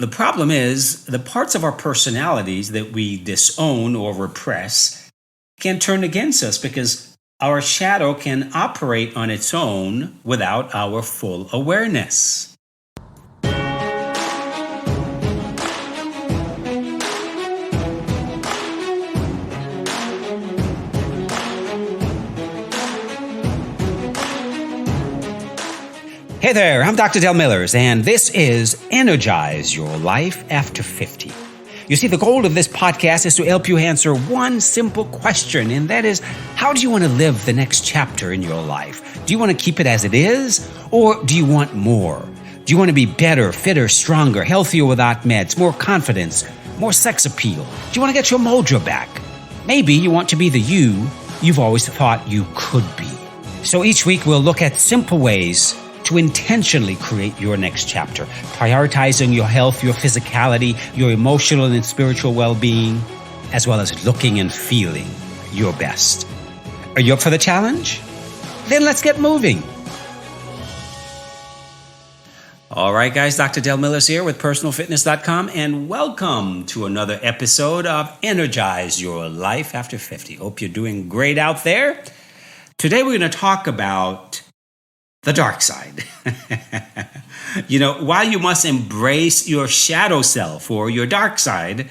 The problem is the parts of our personalities that we disown or repress can turn against us because our shadow can operate on its own without our full awareness. Hey there, I'm Dr. Del Millers, and this is Energize Your Life After 50. You see, the goal of this podcast is to help you answer one simple question, and that is, how do you want to live the next chapter in your life? Do you want to keep it as it is, or do you want more? Do you want to be better, fitter, stronger, healthier without meds, more confidence, more sex appeal? Do you want to get your mojo back? Maybe you want to be the you you've always thought you could be. So each week we'll look at simple ways to intentionally create your next chapter, prioritizing your health, your physicality, your emotional and spiritual well-being, as well as looking and feeling your best. Are you up for the challenge? Then let's get moving. All right, guys, Dr. Del Millers here with personalfitness.com, and welcome to another episode of Energize Your Life After 50. Hope you're doing great out there. Today we're going to talk about the dark side. Why you must embrace your shadow self or your dark side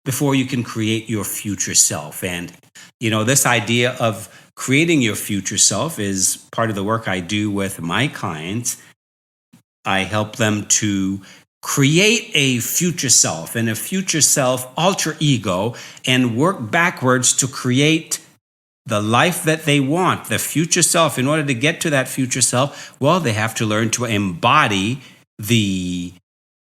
before you can create your future self. And, this idea of creating your future self is part of the work I do with my clients. I help them to create a future self and a future self alter ego and work backwards to create the life that they want, the future self. In order to get to that future self, well, they have to learn to embody the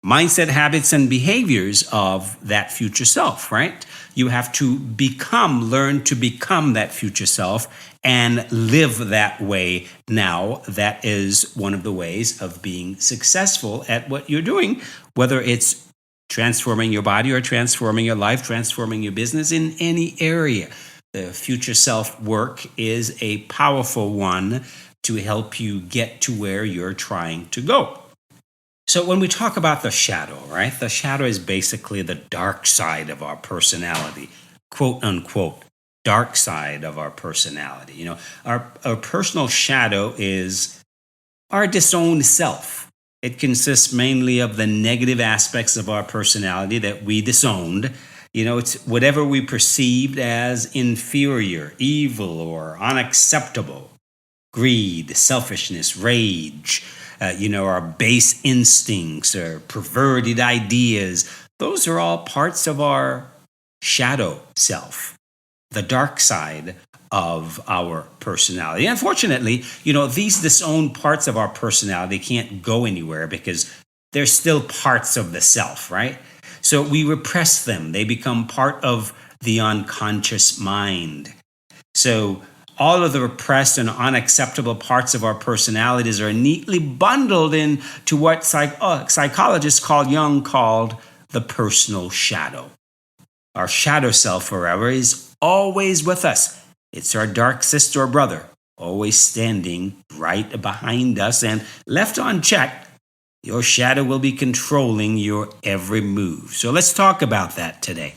mindset, habits, and behaviors of that future self, right? You have to learn to become that future self and live that way now. That is one of the ways of being successful at what you're doing, whether it's transforming your body or transforming your life, transforming your business in any area. The future self work is a powerful one to help you get to where you're trying to go. So when we talk about the shadow, right? The shadow is basically the dark side of our personality, quote unquote, dark side of our personality. Our personal shadow is our disowned self. It consists mainly of the negative aspects of our personality that we disowned. It's whatever we perceived as inferior, evil, or unacceptable. Greed, selfishness, rage, our base instincts or perverted ideas. Those are all parts of our shadow self, the dark side of our personality. Unfortunately, these disowned parts of our personality can't go anywhere because they're still parts of the self, right? So we repress them. They become part of the unconscious mind. So all of the repressed and unacceptable parts of our personalities are neatly bundled into what psychologist Carl Jung called the personal shadow. Our shadow self, however, is always with us. It's our dark sister or brother, always standing right behind us, and left unchecked, your shadow will be controlling your every move. So let's talk about that today.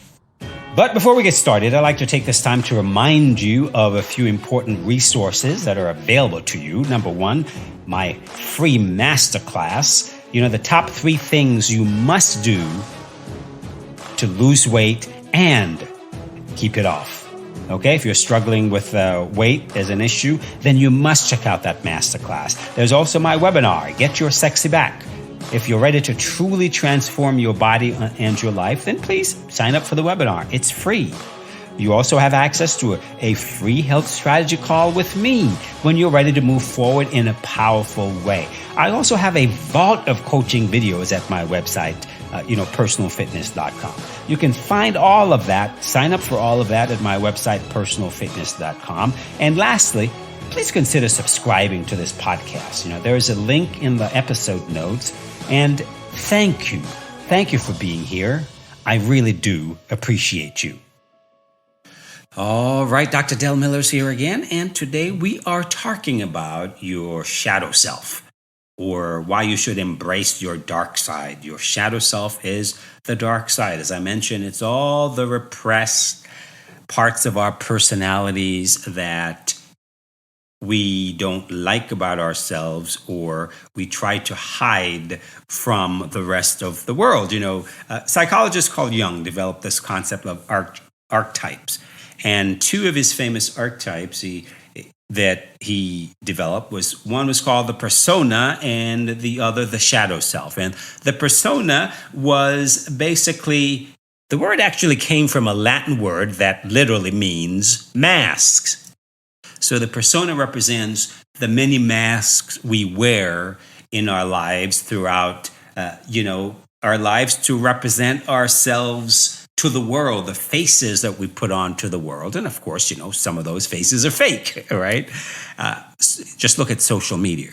But before we get started, I'd like to take this time to remind you of a few important resources that are available to you. Number one, my free masterclass. The top 3 things you must do to lose weight and keep it off. Okay, if you're struggling with weight as an issue, then you must check out that masterclass. There's also my webinar, Get Your Sexy Back. If you're ready to truly transform your body and your life, then please sign up for the webinar. It's free. You also have access to a free health strategy call with me when you're ready to move forward in a powerful way. I also have a vault of coaching videos at my website, personalfitness.com. You can find all of that, sign up for all of that at my website, personalfitness.com. And lastly, please consider subscribing to this podcast. There is a link in the episode notes. And thank you. Thank you for being here. I really do appreciate you. All right, Dr. Del Millers here again, and today we are talking about your shadow self. or why you should embrace your dark side. Your shadow self is the dark side. As I mentioned, it's all the repressed parts of our personalities that we don't like about ourselves, or we try to hide from the rest of the world. Psychologist Carl Jung developed this concept of archetypes. And two of his famous archetypes that he developed one was called the persona, and the other the shadow self. And the persona was basically, the word actually came from a Latin word that literally means masks. So the persona represents the many masks we wear in our lives throughout, our lives, to represent ourselves to the world, the faces that we put on to the world. And of course, some of those faces are fake, right? Just look at social media.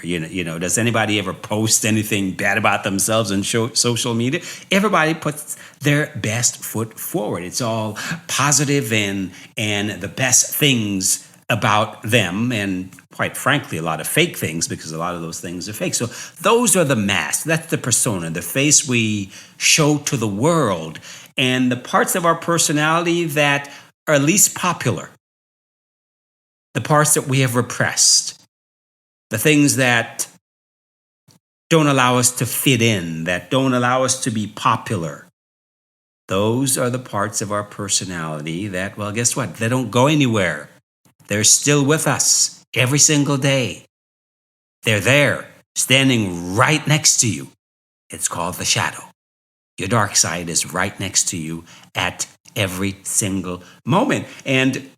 Does anybody ever post anything bad about themselves on social media? Everybody puts their best foot forward. It's all positive and the best things about them, and quite frankly, a lot of fake things, because a lot of those things are fake. So those are the masks. That's the persona, the face we show to the world, and the parts of our personality that are least popular, the parts that we have repressed, the things that don't allow us to fit in, that don't allow us to be popular. Those are the parts of our personality that, well, guess what? They don't go anywhere. They're still with us every single day. They're there, standing right next to you. It's called the shadow. Your dark side is right next to you at every single moment. And,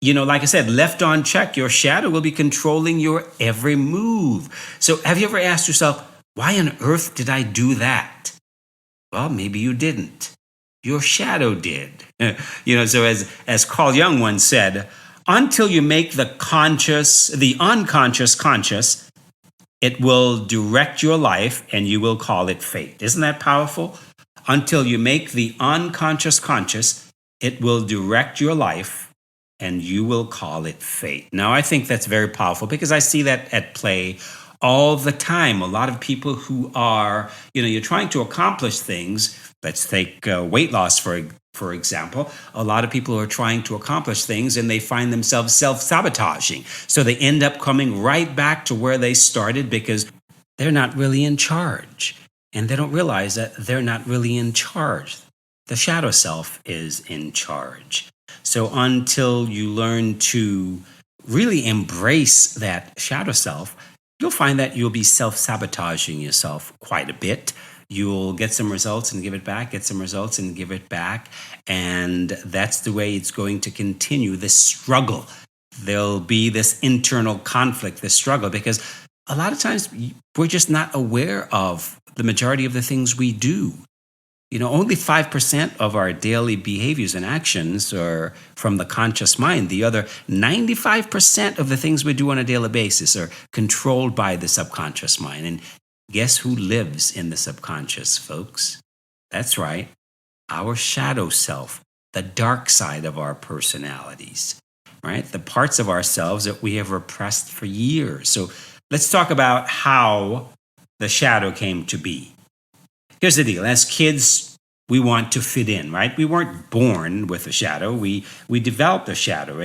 like I said, left unchecked, your shadow will be controlling your every move. So have you ever asked yourself, why on earth did I do that? Well, maybe you didn't. Your shadow did. So as Carl Jung once said, until you make the unconscious conscious, it will direct your life and you will call it fate. Isn't that powerful? Until you make the unconscious conscious, it will direct your life and you will call it fate. Now, I think that's very powerful because I see that at play all the time. A lot of people who are, you're trying to accomplish things. Let's take weight loss, for example. A lot of people are trying to accomplish things and they find themselves self-sabotaging. So they end up coming right back to where they started because they're not really in charge. And they don't realize that they're not really in charge. The shadow self is in charge. So until you learn to really embrace that shadow self, you'll find that you'll be self-sabotaging yourself quite a bit. You'll get some results and give it back, get some results and give it back. And that's the way it's going to continue, this struggle. There'll be this internal conflict, this struggle, because a lot of times we're just not aware of the majority of the things we do. Only 5% of our daily behaviors and actions are from the conscious mind. The other 95% of the things we do on a daily basis are controlled by the subconscious mind. And guess who lives in the subconscious, folks? That's right, our shadow self, the dark side of our personalities, right? The parts of ourselves that we have repressed for years. So let's talk about how the shadow came to be. Here's the deal. As kids, we want to fit in, right? We weren't born with a shadow. We developed a shadow.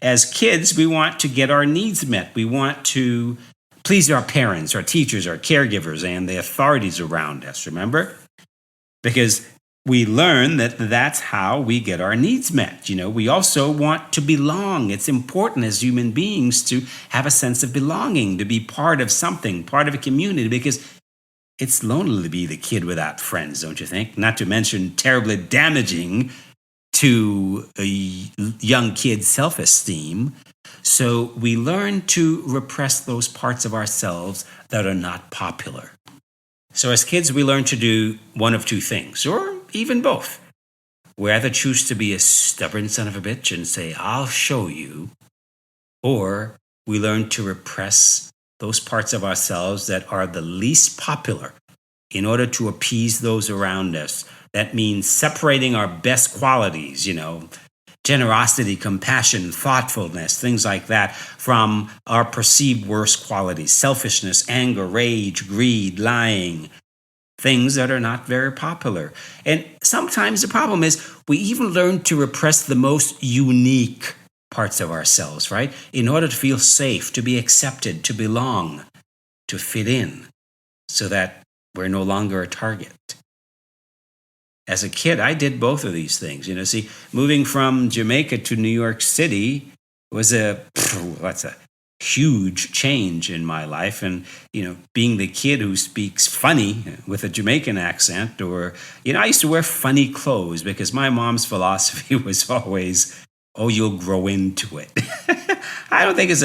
As kids, we want to get our needs met. We want to please our parents, our teachers, our caregivers, and the authorities around us, remember? Because we learn that that's how we get our needs met. We also want to belong. It's important as human beings to have a sense of belonging, to be part of something, part of a community, because it's lonely to be the kid without friends, don't you think? Not to mention terribly damaging to a young kid's self-esteem. So we learn to repress those parts of ourselves that are not popular. So as kids, we learn to do one of two things, or even both. We either choose to be a stubborn son of a bitch and say, I'll show you, or we learn to repress those parts of ourselves that are the least popular in order to appease those around us. That means separating our best qualities, generosity, compassion, thoughtfulness, things like that, from our perceived worst qualities: selfishness, anger, rage, greed, lying, things that are not very popular. And sometimes the problem is we even learn to repress the most unique parts of ourselves, right? In order to feel safe, to be accepted, to belong, to fit in, so that we're no longer a target. As a kid, I did both of these things. See, moving from Jamaica to New York City was that's a huge change in my life. And, being the kid who speaks funny with a Jamaican accent, or, I used to wear funny clothes because my mom's philosophy was always, oh, you'll grow into it. I don't think as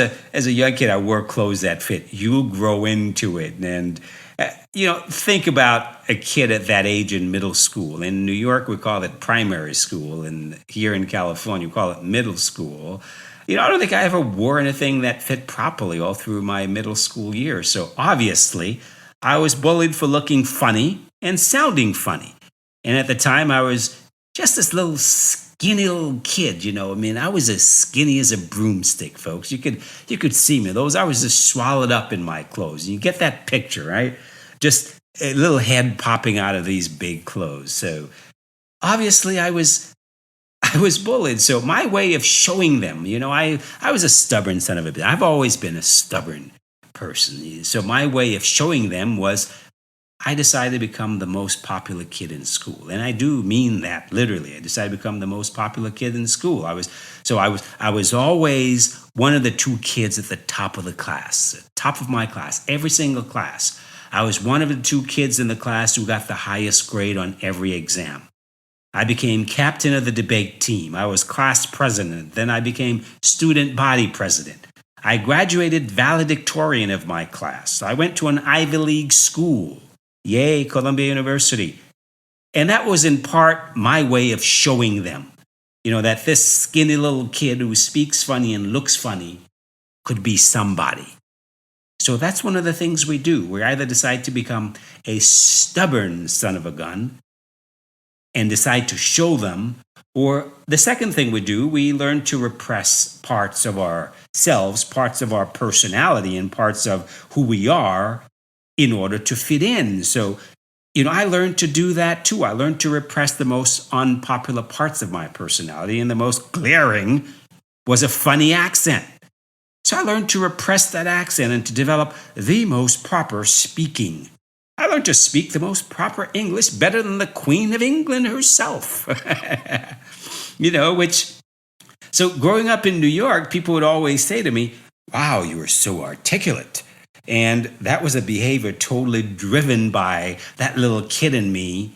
a young kid I wore clothes that fit. You'll grow into it. And, think about a kid at that age in middle school. In New York, we call it primary school. And here in California, we call it middle school. I don't think I ever wore anything that fit properly all through my middle school years. So obviously, I was bullied for looking funny and sounding funny. And at the time, I was just this little skinny little kid, I was as skinny as a broomstick, folks. You could see me. I was just swallowed up in my clothes. You get that picture, right? Just a little head popping out of these big clothes. So obviously I was bullied. So my way of showing them, I was a stubborn son of a bitch. I've always been a stubborn person. So my way of showing them was I decided to become the most popular kid in school. And I do mean that literally. I decided to become the most popular kid in school. I was always one of the two kids at the top of the class, top of my class, every single class. I was one of the two kids in the class who got the highest grade on every exam. I became captain of the debate team. I was class president. Then I became student body president. I graduated valedictorian of my class. I went to an Ivy League school. Yay, Columbia University. And that was in part my way of showing them, that this skinny little kid who speaks funny and looks funny could be somebody. So that's one of the things we do. We either decide to become a stubborn son of a gun and decide to show them, or the second thing we do, we learn to repress parts of ourselves, parts of our personality, and parts of who we are in order to fit in. So, I learned to do that too. I learned to repress the most unpopular parts of my personality, and the most glaring was a funny accent. So I learned to repress that accent and to develop the most proper speaking. I learned to speak the most proper English better than the Queen of England herself. So growing up in New York, people would always say to me, wow, you are so articulate. And that was a behavior totally driven by that little kid in me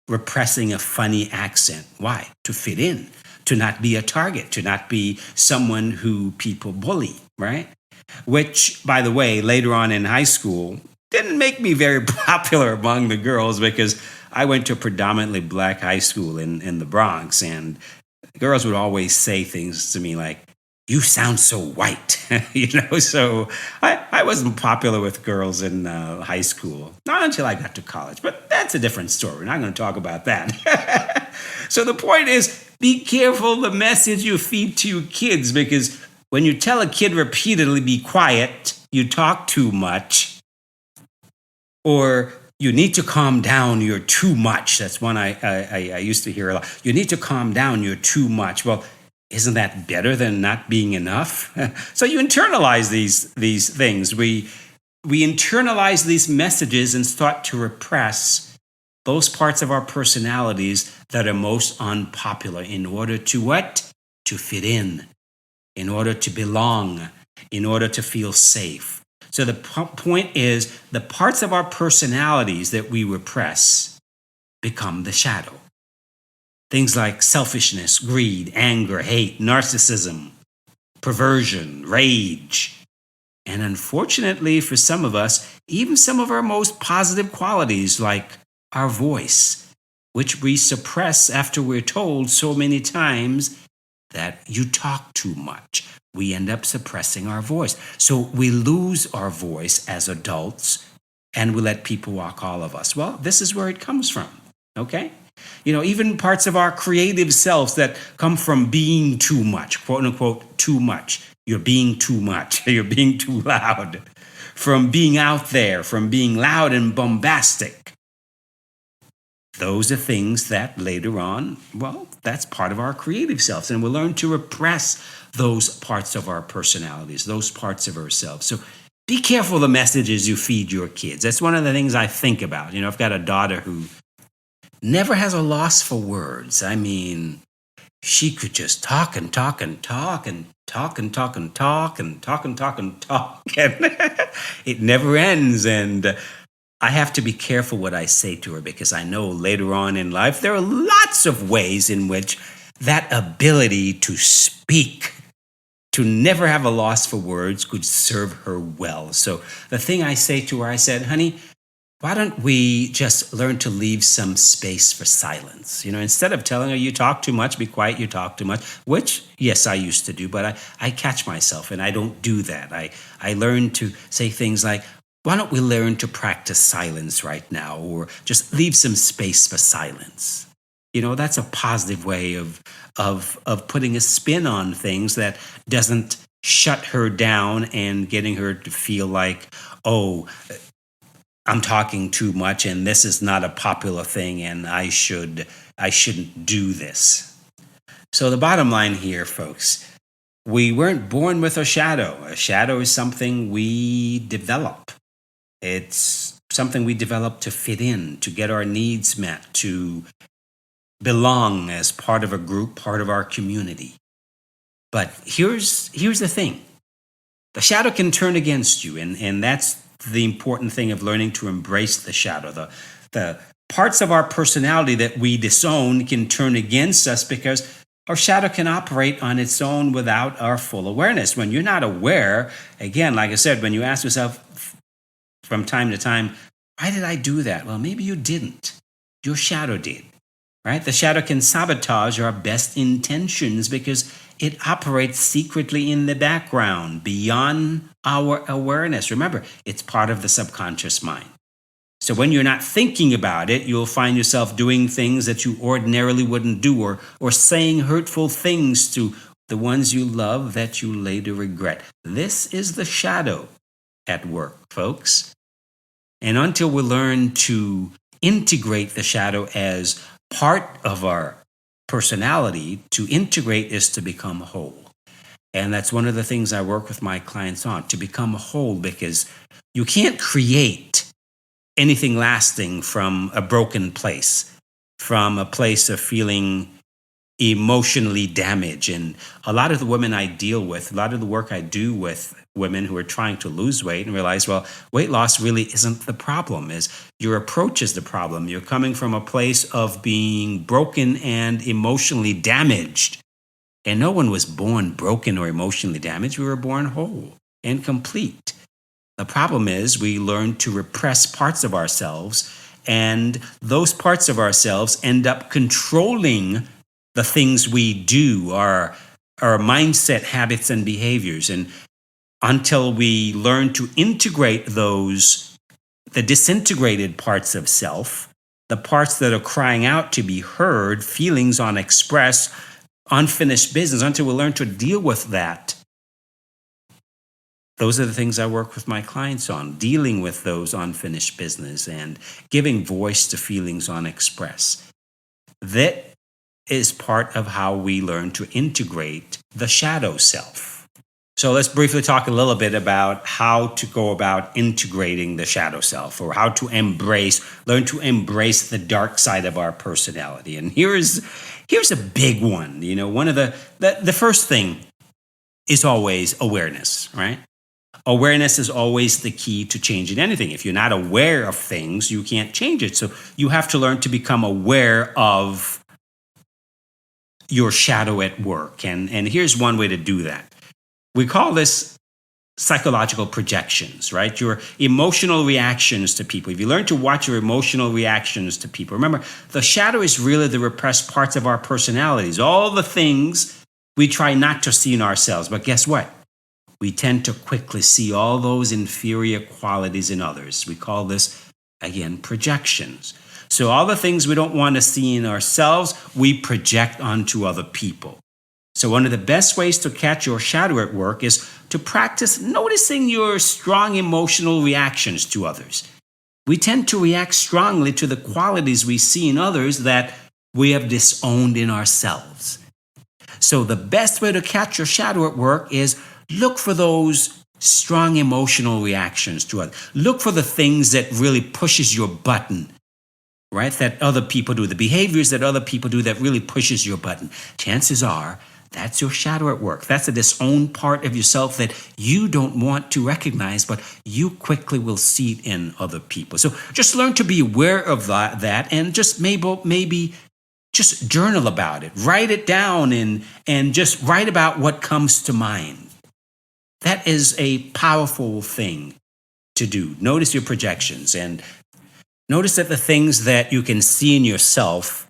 repressing a funny accent. Why? To fit in, to not be a target, to not be someone who people bully, right? Which, by the way, later on in high school, didn't make me very popular among the girls because I went to a predominantly black high school in the Bronx, and girls would always say things to me like, you sound so white, so I wasn't popular with girls in high school, not until I got to college, but that's a different story. We're not going to talk about that. So the point is, be careful the message you feed to your kids, because when you tell a kid repeatedly, be quiet, you talk too much, or you need to calm down, you're too much. That's one I used to hear a lot. You need to calm down, you're too much. Well, isn't that better than not being enough? So you internalize these things. We internalize these messages and start to repress those parts of our personalities that are most unpopular in order to what? To fit in order to belong, in order to feel safe. So the point is, the parts of our personalities that we repress become the shadow. Things like selfishness, greed, anger, hate, narcissism, perversion, rage. And unfortunately for some of us, even some of our most positive qualities like our voice, which we suppress after we're told so many times that you talk too much. We end up suppressing our voice. So we lose our voice as adults and we let people walk all of us. Well, this is where it comes from, okay? even parts of our creative selves that come from being too much, quote unquote, too much. You're being too much. You're being too loud. From being out there, from being loud and bombastic. Those are things that later on, well, that's part of our creative selves. And we'll learn to repress those parts of our personalities, those parts of ourselves. So be careful the messages you feed your kids. That's one of the things I think about. I've got a daughter who never has a loss for words. I mean, she could just talk and talk and talk and talk and talk and talk and talk and talk and talk. And it never ends. And I have to be careful what I say to her, because I know later on in life there are lots of ways in which that ability to speak, to never have a loss for words, could serve her well. So the thing I say to her, I said, honey, why don't we just learn to leave some space for silence? Instead of telling her, you talk too much, be quiet, you talk too much, which, yes, I used to do, but I catch myself and I don't do that. I learn to say things like, why don't we learn to practice silence right now, or just leave some space for silence? That's a positive way of putting a spin on things that doesn't shut her down and getting her to feel like, oh, I'm talking too much and this is not a popular thing and I shouldn't do this. So the bottom line here, folks, we weren't born with a shadow. A shadow is something we develop. It's something we develop to fit in, to get our needs met, to belong as part of a group, part of our community. But here's the thing. The shadow can turn against you, and that's the important thing of learning to embrace the shadow. The parts of our personality that we disown can turn against us because our shadow can operate on its own without our full awareness. When you're not aware, again, like I said, when you ask yourself from time to time, why did I do that? Well, maybe you didn't. Your shadow did, right? The shadow can sabotage our best intentions because it operates secretly in the background, beyond our awareness. Remember, it's part of the subconscious mind. So when you're not thinking about it, you'll find yourself doing things that you ordinarily wouldn't do, or saying hurtful things to the ones you love that you later regret. This is the shadow at work, folks. And until we learn to integrate the shadow as part of our personality, to integrate is to become whole. And that's one of the things I work with my clients on, to become whole, because you can't create anything lasting from a broken place, from a place of feeling emotionally damaged. And a lot of the women I deal with, a lot of the work I do with women who are trying to lose weight and realize, well, weight loss really isn't the problem, is your approach is the problem. You're coming from a place of being broken and emotionally damaged. And no one was born broken or emotionally damaged. We were born whole and complete. The problem is we learn to repress parts of ourselves, and those parts of ourselves end up controlling the things we do, our mindset, habits, and behaviors. And until we learn to integrate those, the disintegrated parts of self, the parts that are crying out to be heard, feelings unexpressed, unfinished business, until we learn to deal with that, those are the things I work with my clients on, dealing with those unfinished business and giving voice to feelings unexpressed. That is part of how we learn to integrate the shadow self. So let's briefly talk a little bit about how to go about integrating the shadow self, or how to learn to embrace the dark side of our personality. And here's a big one. One of the first thing is always awareness, right? Awareness is always the key to changing anything. If you're not aware of things, you can't change it. So you have to learn to become aware of your shadow at work. And here's one way to do that. We call this psychological projections, right? Your emotional reactions to people. If you learn to watch your emotional reactions to people, remember, the shadow is really the repressed parts of our personalities, all the things we try not to see in ourselves. But guess what? We tend to quickly see all those inferior qualities in others. We call this, again, projections. So all the things we don't want to see in ourselves, we project onto other people. So one of the best ways to catch your shadow at work is to practice noticing your strong emotional reactions to others. We tend to react strongly to the qualities we see in others that we have disowned in ourselves. So the best way to catch your shadow at work is look for those strong emotional reactions to others. Look for the things that really pushes your button, right? That other people do, the behaviors that other people do that really pushes your button. Chances are that's your shadow at work. That's a disowned part of yourself that you don't want to recognize, but you quickly will see it in other people. So just learn to be aware of that and just maybe just journal about it. Write it down and just write about what comes to mind. That is a powerful thing to do. Notice your projections and notice that the things that you can see in yourself,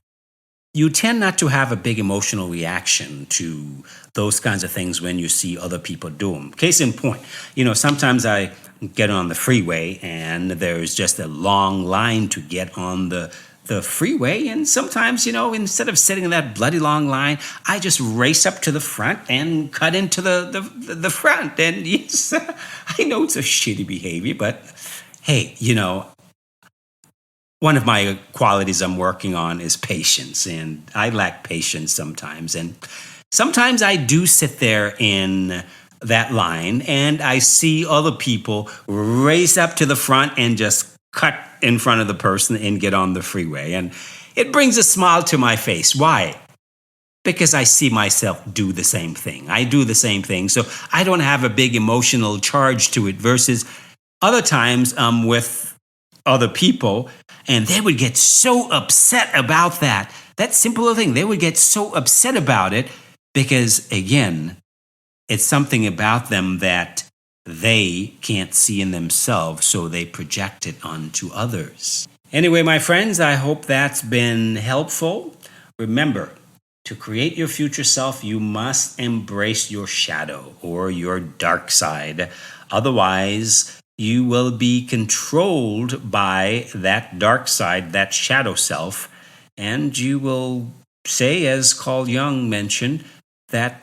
you tend not to have a big emotional reaction to those kinds of things when you see other people do them. Case in point, sometimes I get on the freeway and there's just a long line to get on the freeway. And sometimes, instead of sitting in that bloody long line, I just race up to the front and cut into the front. And yes, I know it's a shitty behavior, but hey, one of my qualities I'm working on is patience, and I lack patience sometimes. And sometimes I do sit there in that line and I see other people race up to the front and just cut in front of the person and get on the freeway. And it brings a smile to my face. Why? Because I see myself do the same thing. I do the same thing. So I don't have a big emotional charge to it versus other times with other people, and they would get so upset about that simple thing. They would get so upset about it because, again, it's something about them that they can't see in themselves, so they project it onto others. Anyway, my friends, I hope that's been helpful. Remember, to create your future self, you must embrace your shadow or your dark side. Otherwise, you will be controlled by that dark side, that shadow self, and you will say, as Carl Jung mentioned, that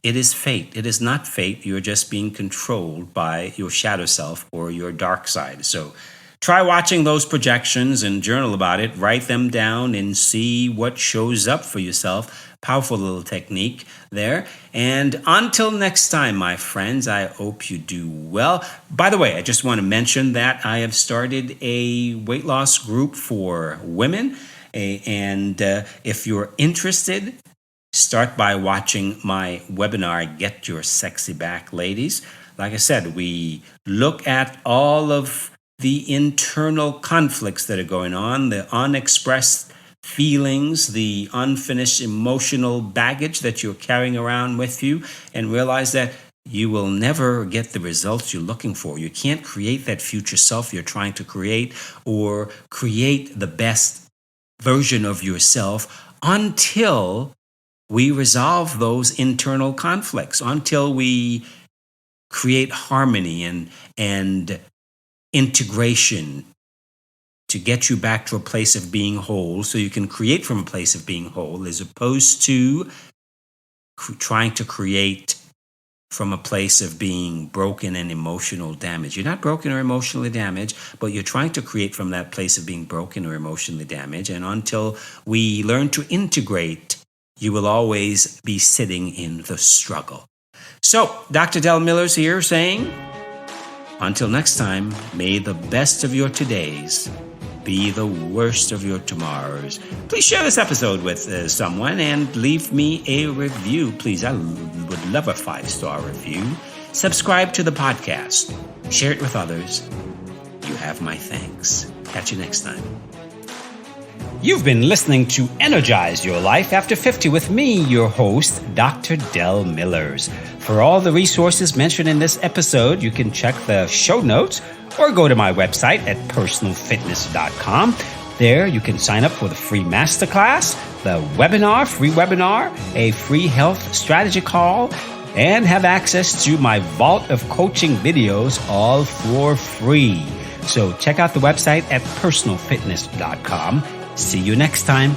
it is fate. It is not fate. You're just being controlled by your shadow self or your dark side. So try watching those projections and journal about it. Write them down and see what shows up for yourself. Powerful little technique there. And until next time, my friends, I hope you do well. By the way, I just want to mention that I have started a weight loss group for women. And if you're interested, start by watching my webinar, Get Your Sexy Back, Ladies. Like I said, we look at all of the internal conflicts that are going on, the unexpressed feelings, the unfinished emotional baggage that you're carrying around with you, and realize that you will never get the results you're looking for. You can't create that future self you're trying to create or create the best version of yourself until we resolve those internal conflicts, until we create harmony and integration to get you back to a place of being whole so you can create from a place of being whole as opposed to trying to create from a place of being broken and emotional damaged. You're not broken or emotionally damaged, but you're trying to create from that place of being broken or emotionally damaged. And until we learn to integrate, you will always be sitting in the struggle. So, Dr. Del Miller's here saying, until next time, may the best of your todays be the worst of your tomorrows. Please share this episode with someone and leave me a review. Please, I would love a 5-star review. Subscribe to the podcast. Share it with others. You have my thanks. Catch you next time. You've been listening to Energize Your Life After 50 with me, your host, Dr. Del Millers. For all the resources mentioned in this episode, you can check the show notes or go to my website at personalfitness.com. There you can sign up for the free masterclass, the free webinar, a free health strategy call, and have access to my vault of coaching videos all for free. So check out the website at personalfitness.com. See you next time.